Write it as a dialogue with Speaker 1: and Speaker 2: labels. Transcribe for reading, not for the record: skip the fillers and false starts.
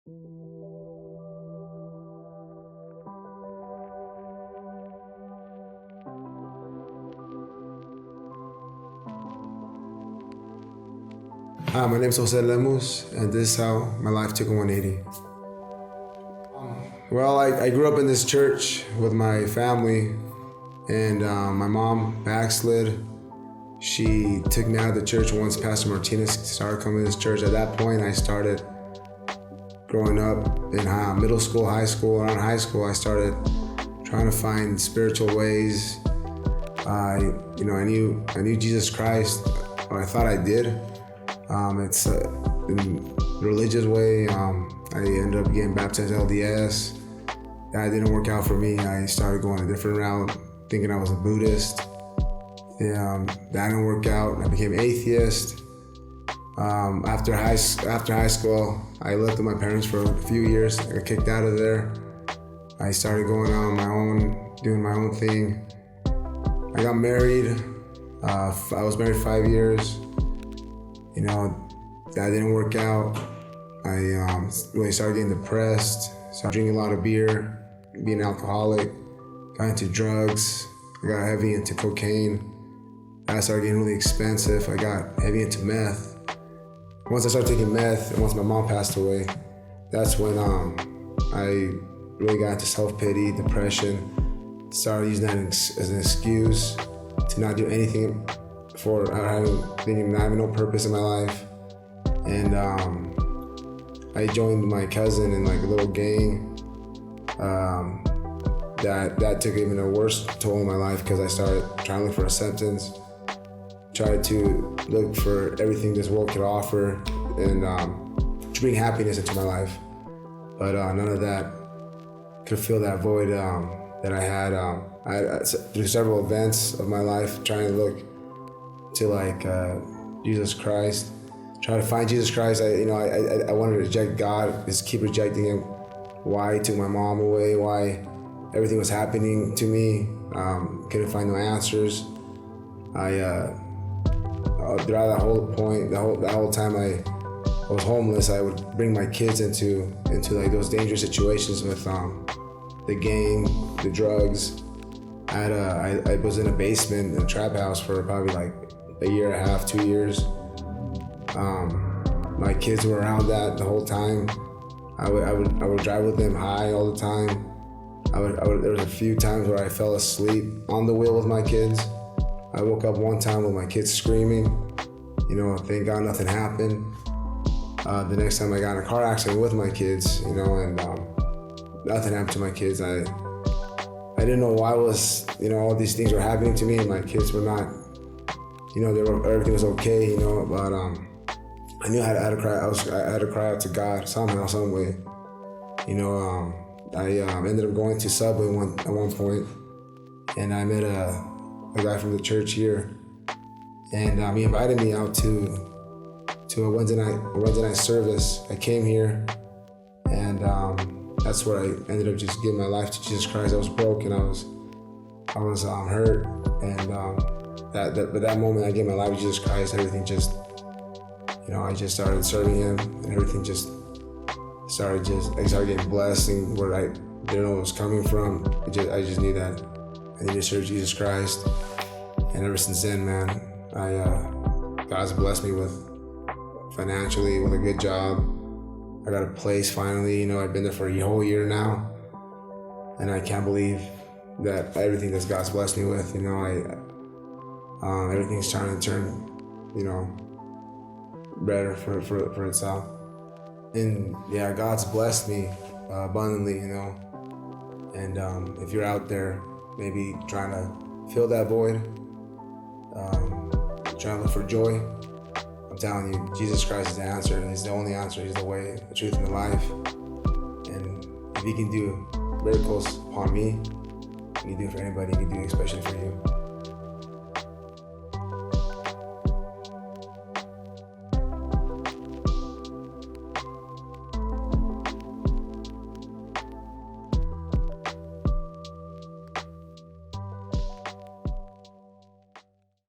Speaker 1: Hi, my name is Lemos, and this is how my life took a 180. Well, I grew up in this church with my family, and my mom backslid. She took me out of the church once Pastor Martinez started coming to this church. At that point, I started growing up in middle school, high school. Around high school, I started trying to find spiritual ways. I knew Jesus Christ, or I thought I did. It's in a religious way. I ended up getting baptized LDS. That didn't work out for me. I started going a different route, thinking I was a Buddhist. That didn't work out. I became atheist. After high school, I lived with my parents for a few years. I got kicked out of there. I started going on my own, doing my own thing. I got married. I was married 5 years. That didn't work out. I really started getting depressed, started drinking a lot of beer, being an alcoholic, got into drugs. I got heavy into cocaine. I started getting really expensive. I got heavy into meth. Once I started taking meth, and once my mom passed away, that's when I really got into self-pity, depression, started using that as an excuse to not do anything for having no purpose in my life. And I joined my cousin in like a little gang. That took even a worse toll on my life because I started trying to look for acceptance, tried to look for everything this world could offer, and to bring happiness into my life. But none of that could fill that void that I had. Through several events of my life, trying to look to Jesus Christ, trying to find Jesus Christ. I wanted to reject God, just keep rejecting Him. Why He took my mom away? Why everything was happening to me? Couldn't find no answers. Throughout that whole time I was homeless, I would bring my kids into like those dangerous situations with the gang, the drugs. I was in a basement in a trap house for probably like a year and a half, 2 years. My kids were around that the whole time. I would drive with them high all the time. There was a few times where I fell asleep on the wheel with my kids. I woke up one time with my kids screaming. Thank God nothing happened. The next time I got in a car accident with my kids, and nothing happened to my kids. I didn't know why all these things were happening to me, and my kids were not. Everything was okay, but I knew I had to cry. I had to cry out to God somehow, some way. I ended up going to Subway at one point, and I met a guy from the church here, and he invited me out to a Wednesday night service. I came here, and that's where I ended up just giving my life to Jesus Christ. I was broke and I was hurt, and but that moment I gave my life to Jesus Christ, everything just, I just started serving Him, and everything just started getting blessed, and where I didn't know where it was coming from. I just knew that I needed to serve Jesus Christ, and ever since then, man, God's blessed me with financially, with a good job. I got a place finally. I've been there for a whole year now, and I can't believe that everything that God's blessed me with. Everything's trying to turn, better for itself. And yeah, God's blessed me abundantly, And if you're out there, maybe trying to fill that void, trying to look for joy, I'm telling you, Jesus Christ is the answer, and He's the only answer. He's the way, the truth, and the life. And if He can do miracles upon me, He can do it for anybody. He can do it especially for you.